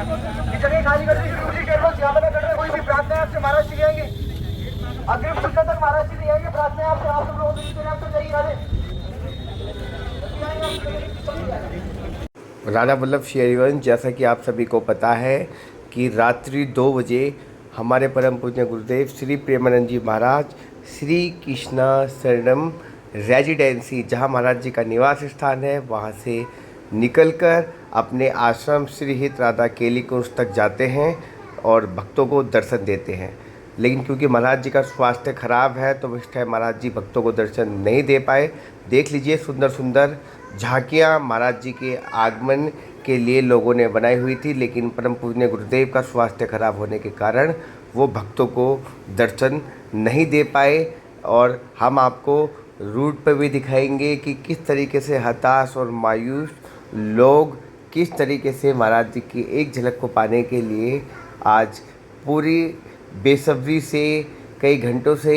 जगह खाली कर दीजिए। दूसरी टेबल यहाँ पर कर रहे कोई भी प्रार्थना है आपसे महाराज जी आएंगे। अग्रिम सूचना तक महाराज जी नहीं आएंगे। प्रार्थना है आपसे, आप सब लोगों को जाइए। राणा वल्लभ शेरवंश, जैसा कि आप सभी को पता है कि रात्रि 2 बजे हमारे परम पूज्य गुरुदेव श्री प्रेमानंद जी महाराज श्री कृष्णा शरणम रेजिडेंसी, जहां महाराज जी का निवास स्थान है, वहां से निकलकर अपने आश्रम श्री हित राधा केली कुंज तक जाते हैं और भक्तों को दर्शन देते हैं। लेकिन क्योंकि महाराज जी का स्वास्थ्य खराब है तो इस टाइम महाराज जी भक्तों को दर्शन नहीं दे पाए। देख लीजिए सुंदर सुंदर झांकियाँ महाराज जी के आगमन के लिए लोगों ने बनाई हुई थी, लेकिन परम पूज्य गुरुदेव का स्वास्थ्य खराब होने के कारण वो भक्तों को दर्शन नहीं दे पाए। और हम आपको रूट पर भी दिखाएंगे कि किस तरीके से हताश और मायूस लोग किस तरीके से महाराज जी की एक झलक को पाने के लिए आज पूरी बेसब्री से कई घंटों से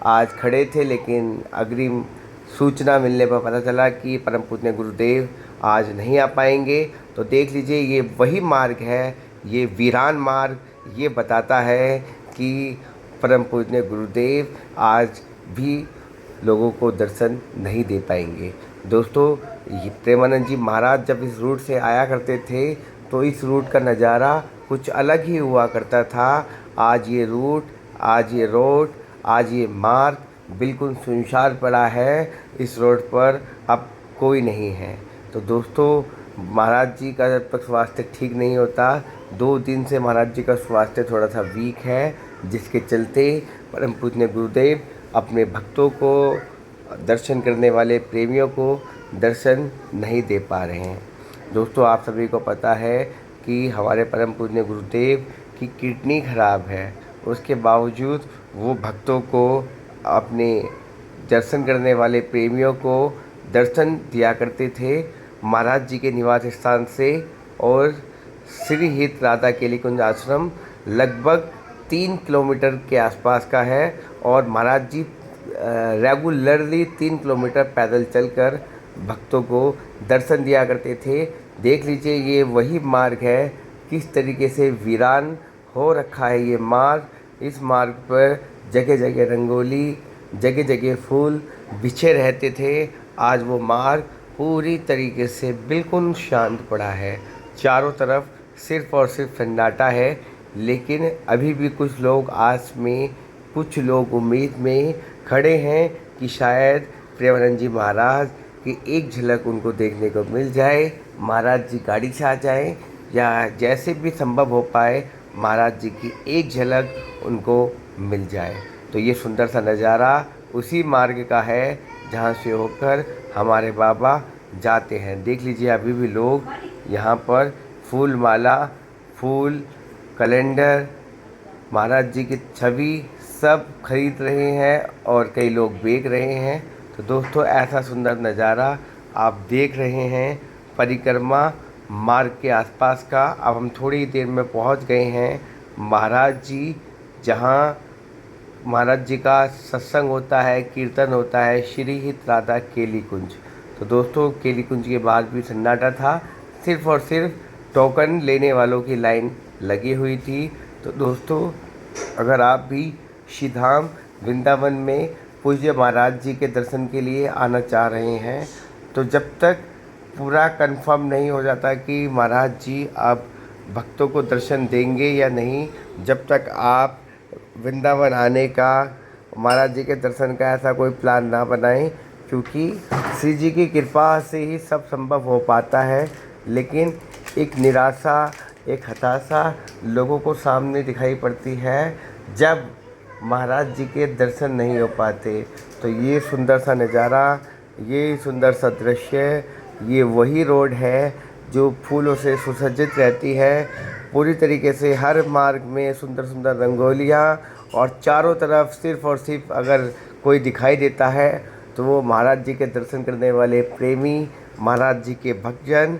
आज खड़े थे। लेकिन अग्रिम सूचना मिलने पर पता चला कि परम पूज्य गुरुदेव आज नहीं आ पाएंगे। तो देख लीजिए ये वही मार्ग है, ये वीरान मार्ग, ये बताता है कि परम पूज्य गुरुदेव आज भी लोगों को दर्शन नहीं दे पाएंगे। दोस्तों, ये प्रेमानंद जी महाराज जब इस रूट से आया करते थे तो इस रूट का नज़ारा कुछ अलग ही हुआ करता था। आज ये रूट, आज ये रोड, आज ये मार्ग बिल्कुल सुनसान पड़ा है। इस रोड पर अब कोई नहीं है। तो दोस्तों, महाराज जी का जब तक स्वास्थ्य ठीक नहीं होता, 2 दिन से महाराज जी का स्वास्थ्य थोड़ा सा वीक है, जिसके चलते परम पूज्य गुरुदेव अपने भक्तों को, दर्शन करने वाले प्रेमियों को दर्शन नहीं दे पा रहे हैं। दोस्तों, आप सभी को पता है कि हमारे परम पूज्य गुरुदेव की किडनी खराब है, उसके बावजूद वो भक्तों को, अपने दर्शन करने वाले प्रेमियों को दर्शन दिया करते थे महाराज जी के निवास स्थान से। और श्री हित राधा केली कुंज आश्रम लगभग 3 किलोमीटर के आसपास का है और महाराज जी रेगुलरली 3 किलोमीटर पैदल चलकर भक्तों को दर्शन दिया करते थे। देख लीजिए ये वही मार्ग है, किस तरीके से वीरान हो रखा है ये मार्ग। इस मार्ग पर जगह जगह रंगोली, जगह जगह फूल बिछे रहते थे। आज वो मार्ग पूरी तरीके से बिल्कुल शांत पड़ा है, चारों तरफ सिर्फ और सिर्फ सन्नाटा है। लेकिन अभी भी कुछ लोग आस में, कुछ लोग उम्मीद में खड़े हैं कि शायद प्रेमानंद जी महाराज की एक झलक उनको देखने को मिल जाए, महाराज जी गाड़ी से आ जाए, या जैसे भी संभव हो पाए महाराज जी की एक झलक उनको मिल जाए। तो ये सुंदर सा नज़ारा उसी मार्ग का है जहाँ से होकर हमारे बाबा जाते हैं। देख लीजिए अभी भी लोग यहाँ पर फूल माला, फूल, कैलेंडर, महाराज जी की छवि सब खरीद रहे हैं और कई लोग बेच रहे हैं। तो दोस्तों, ऐसा सुंदर नज़ारा आप देख रहे हैं परिक्रमा मार्ग के आसपास का। अब हम थोड़ी देर में पहुंच गए हैं महाराज जी, जहां महाराज जी का सत्संग होता है, कीर्तन होता है, श्री हित राधा केली कुंज। तो दोस्तों, केली कुंज के बाद भी सन्नाटा था, सिर्फ और सिर्फ टोकन लेने वालों की लाइन लगी हुई थी। तो दोस्तों, अगर आप भी श्रीधाम वृंदावन में पूज्य महाराज जी के दर्शन के लिए आना चाह रहे हैं, तो जब तक पूरा कंफर्म नहीं हो जाता कि महाराज जी अब भक्तों को दर्शन देंगे या नहीं, जब तक आप वृंदावन आने का, महाराज जी के दर्शन का ऐसा कोई प्लान ना बनाएं, क्योंकि श्री जी की कृपा से ही सब संभव हो पाता है। लेकिन एक निराशा, एक हताशा लोगों को सामने दिखाई पड़ती है जब महाराज जी के दर्शन नहीं हो पाते। तो ये सुंदर सा नज़ारा, ये सुंदर सा दृश्य, ये वही रोड है जो फूलों से सुसज्जित रहती है। पूरी तरीके से हर मार्ग में सुंदर सुंदर रंगोलियाँ, और चारों तरफ सिर्फ और सिर्फ अगर कोई दिखाई देता है तो वो महाराज जी के दर्शन करने वाले प्रेमी, महाराज जी के भक्तजन,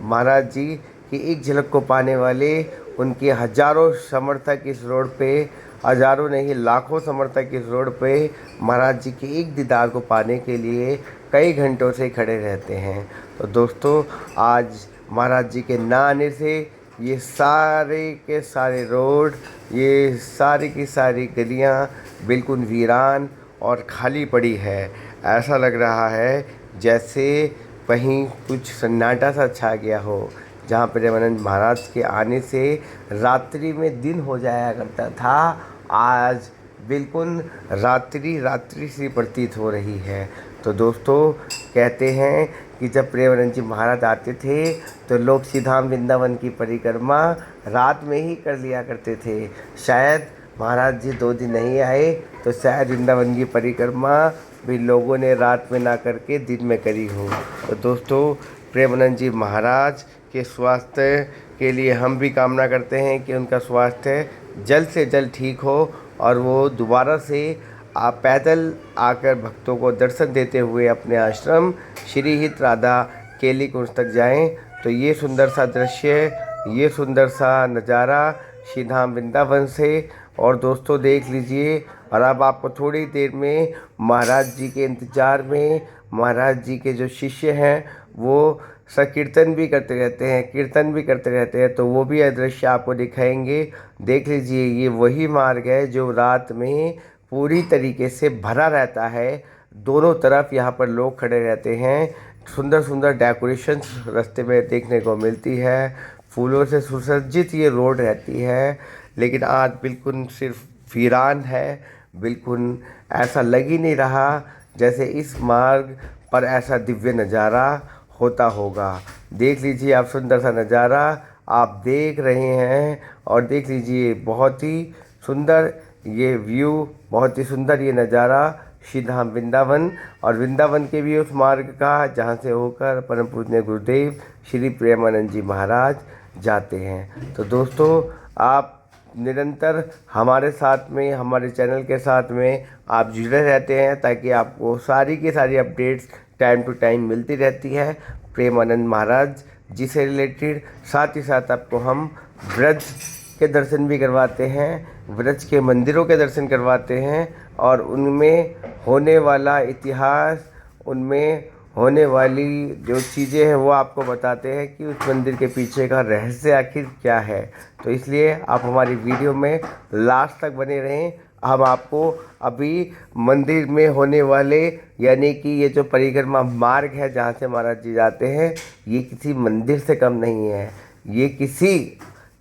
महाराज जी की एक झलक को पाने वाले, उनके हजारों समर्थक इस रोड पे, हजारों नहीं लाखों समर्थक इस रोड पे महाराज जी के एक दीदार को पाने के लिए कई घंटों से खड़े रहते हैं। तो दोस्तों, आज महाराज जी के ना आने से ये सारे के सारे रोड, ये सारी की सारी गलियां बिल्कुल वीरान और खाली पड़ी है। ऐसा लग रहा है जैसे कहीं कुछ सन्नाटा सा छा गया हो। जहाँ प्रेमानंद महाराज के आने से रात्रि में दिन हो जाया करता था, आज बिल्कुल रात्रि रात्रि सी प्रतीत हो रही है। तो दोस्तों, कहते हैं कि जब प्रेमानंद जी महाराज आते थे तो लोग सीधाम वृंदावन की परिक्रमा रात में ही कर लिया करते थे। शायद महाराज जी 2 दिन नहीं आए तो शायद वृंदावन की परिक्रमा भी लोगों ने रात में ना करके दिन में करी हो। तो दोस्तों, प्रेमानंद जी महाराज के स्वास्थ्य के लिए हम भी कामना करते हैं कि उनका स्वास्थ्य जल्द से जल्द ठीक हो और वो दोबारा से आप पैदल आकर भक्तों को दर्शन देते हुए अपने आश्रम श्री हित राधा केली कुंज तक जाएं। तो ये सुंदर सा दृश्य, ये सुंदर सा नज़ारा श्री धाम वृंदावन से। और दोस्तों देख लीजिए, और अब आपको थोड़ी देर में महाराज जी के इंतज़ार में महाराज जी के जो शिष्य हैं वो संकीर्तन भी करते रहते हैं, कीर्तन भी करते रहते हैं, तो वो भी यह दृश्य आपको दिखाएंगे। देख लीजिए, ये वही मार्ग है जो रात में पूरी तरीके से भरा रहता है। दोनों तरफ यहाँ पर लोग खड़े रहते हैं। सुंदर सुंदर डेकोरेशन रास्ते में देखने को मिलती है, फूलों से सुसज्जित ये रोड रहती है। लेकिन आज बिल्कुल सिर्फ वीरान है, बिल्कुल ऐसा लग ही नहीं रहा जैसे इस मार्ग पर ऐसा दिव्य नज़ारा होता होगा। देख लीजिए आप, सुंदर सा नज़ारा आप देख रहे हैं। और देख लीजिए, बहुत ही सुंदर ये व्यू, बहुत ही सुंदर ये नज़ारा श्री धाम वृंदावन और वृंदावन के भी उस मार्ग का जहाँ से होकर परम पूजनीय गुरुदेव श्री प्रेमानंद जी महाराज जाते हैं। तो दोस्तों, आप निरंतर हमारे साथ में, हमारे चैनल के साथ में आप जुड़े रहते हैं ताकि आपको सारी की सारी अपडेट्स टाइम टू टाइम मिलती रहती है प्रेमानंद महाराज जी से रिलेटेड। साथ ही साथ आपको हम ब्रज के दर्शन भी करवाते हैं, ब्रज के मंदिरों के दर्शन करवाते हैं और उनमें होने वाला इतिहास, उनमें होने वाली जो चीज़ें हैं वो आपको बताते हैं कि उस मंदिर के पीछे का रहस्य आखिर क्या है। तो इसलिए आप हमारी वीडियो में लास्ट तक बने रहें। हम आपको अभी मंदिर में होने वाले, यानी कि ये जो परिक्रमा मार्ग है जहाँ से महाराज जी जाते हैं, ये किसी मंदिर से कम नहीं है।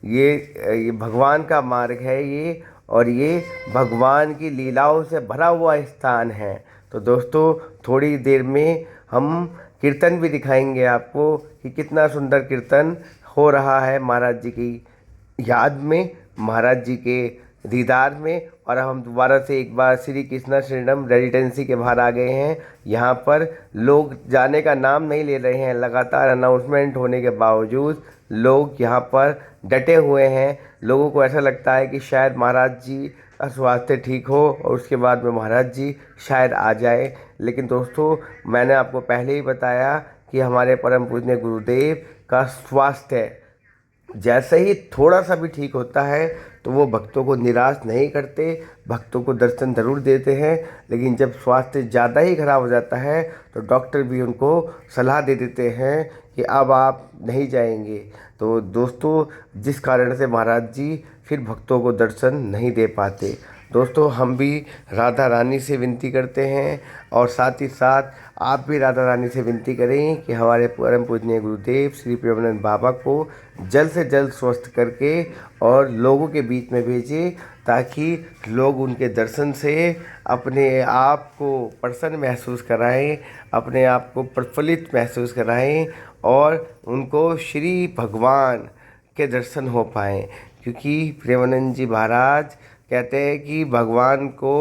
ये भगवान का मार्ग है ये, और ये भगवान की लीलाओं से भरा हुआ स्थान है। तो दोस्तों, थोड़ी देर में हम कीर्तन भी दिखाएंगे आपको कि कितना सुंदर कीर्तन हो रहा है महाराज जी की याद में, महाराज जी के दीदार में। और हम दोबारा से एक बार श्री कृष्णा शरणम रेजिडेंसी के बाहर आ गए हैं। यहाँ पर लोग जाने का नाम नहीं ले रहे हैं। लगातार अनाउंसमेंट होने के बावजूद लोग यहाँ पर डटे हुए हैं। लोगों को ऐसा लगता है कि शायद महाराज जी का स्वास्थ्य ठीक हो और उसके बाद में महाराज जी शायद आ जाए। लेकिन दोस्तों, मैंने आपको पहले ही बताया कि हमारे परम पूजनीय गुरुदेव का स्वास्थ्य जैसे ही थोड़ा सा भी ठीक होता है तो वो भक्तों को निराश नहीं करते, भक्तों को दर्शन ज़रूर देते हैं। लेकिन जब स्वास्थ्य ज़्यादा ही खराब हो जाता है तो डॉक्टर भी उनको सलाह दे देते हैं कि अब आप नहीं जाएंगे। तो दोस्तों, जिस कारण से महाराज जी फिर भक्तों को दर्शन नहीं दे पाते। दोस्तों, हम भी राधा रानी से विनती करते हैं और साथ ही साथ आप भी राधा रानी से विनती करें कि हमारे परम पूजनीय गुरुदेव श्री प्रेमानंद बाबा को जल्द से जल्द स्वस्थ करके और लोगों के बीच में भेजें, ताकि लोग उनके दर्शन से अपने आप को प्रसन्न महसूस कराएं, अपने आप को प्रफुल्लित महसूस कराएं और उनको श्री भगवान के दर्शन हो पाएँ। क्योंकि प्रेमानंद जी महाराज कहते हैं कि भगवान को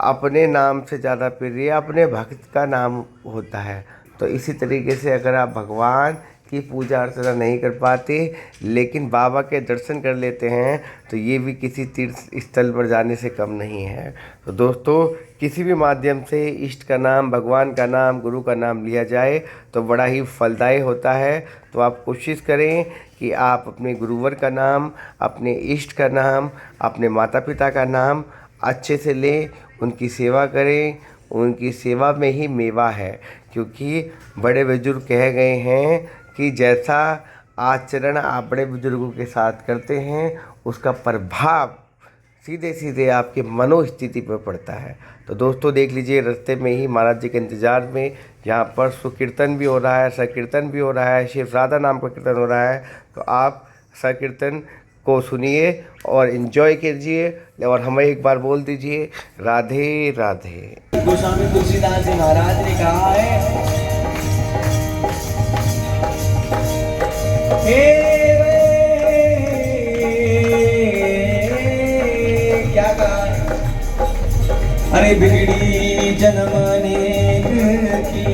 अपने नाम से ज़्यादा प्रिय अपने भक्त का नाम होता है। तो इसी तरीके से अगर आप भगवान की पूजा अर्चना नहीं कर पाते लेकिन बाबा के दर्शन कर लेते हैं तो ये भी किसी तीर्थ स्थल पर जाने से कम नहीं है। तो दोस्तों, किसी भी माध्यम से इष्ट का नाम, भगवान का नाम, गुरु का नाम लिया जाए तो बड़ा ही फलदायी होता है। तो आप कोशिश करें कि आप अपने गुरुवर का नाम, अपने इष्ट का नाम, अपने माता पिता का नाम अच्छे से लें, उनकी सेवा करें। उनकी सेवा में ही मेवा है, क्योंकि बड़े बुजुर्ग कह गए हैं कि जैसा आचरण आप बड़े बुजुर्गों के साथ करते हैं उसका प्रभाव सीधे सीधे आपके मनोस्थिति पर पड़ता है। तो दोस्तों देख लीजिए, रास्ते में ही महाराज जी के इंतज़ार में यहाँ पर सुकीर्तन भी हो रहा है, संकीर्तन भी हो रहा है, शिव राधा नाम का कीर्तन हो रहा है। तो आप संकीर्तन को सुनिए और एंजॉय कीजिए और हमें एक बार बोल दीजिए राधे राधे। गोस्वामी तुलसीदास जी महाराज ने कहा है, क्या कहा है? अरे बिगड़ी जन्म अनेक की,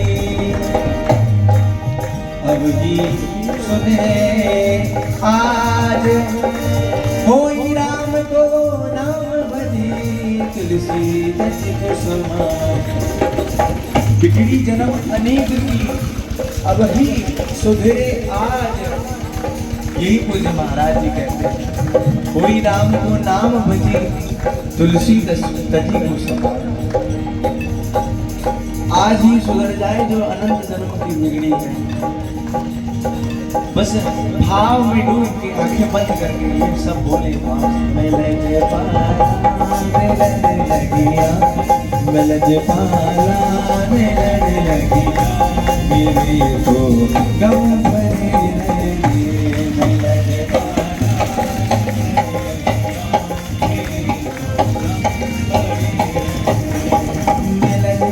अब ही सुने आज, होई राम को नाम बजी, तुलसी दस को समान। बिगड़ी जन्म अनेक की, अब ही सुधरे आज, यही पूज्य महाराज जी कहते हैं, होई राम को नाम बजी, तुलसी तजी को समान। आज ही सुधर जाए जो अनंत जन्म की बिगड़ी है। बस भाव में डूब के आंखें बंद करके ये सब बोले, मैं लगे पाला लड़ने लगिया, मैं लगे पाला लड़ने लगिया, मेरे तो गम भरे लगे, मैं लगे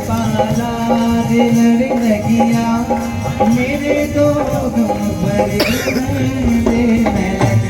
पाला लड़ने लगिया, मेरे तो गम भरे लगे, मैं लगे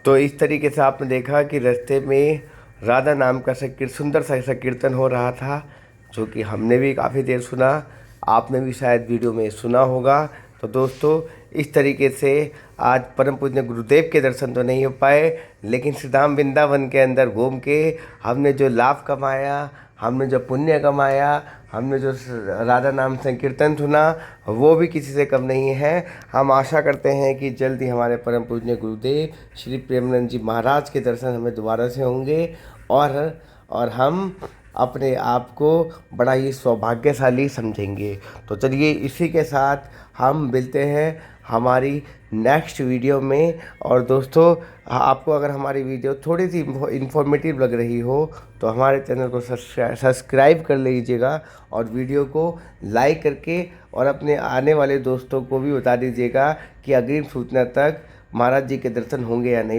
तो इस तरीके से आपने देखा कि रास्ते में राधा नाम का सुंदर सा संकीर्तन हो रहा था, जो कि हमने भी काफ़ी देर सुना, आपने भी शायद वीडियो में सुना होगा। तो दोस्तों इस तरीके से आज परम पूज्य गुरुदेव के दर्शन तो नहीं हो पाए, लेकिन श्री धाम वृंदावन के अंदर घूम के हमने जो लाभ कमाया, हमने जो पुण्य कमाया, हमने जो राधा नाम संकीर्तन सुना, वो भी किसी से कम नहीं है। हम आशा करते हैं कि जल्द ही हमारे परम पूज्य गुरुदेव श्री प्रेमानंद जी महाराज के दर्शन हमें दोबारा से होंगे और हम अपने आप को बड़ा ही सौभाग्यशाली समझेंगे। तो चलिए इसी के साथ हम मिलते हैं हमारी नेक्स्ट वीडियो में। और दोस्तों आपको अगर हमारी वीडियो थोड़ी सी इन्फॉर्मेटिव लग रही हो तो हमारे चैनल को सब्सक्राइब कर लीजिएगा और वीडियो को लाइक करके और अपने आने वाले दोस्तों को भी बता दीजिएगा कि अग्रिम सूचना तक महाराज जी के दर्शन होंगे या नहीं।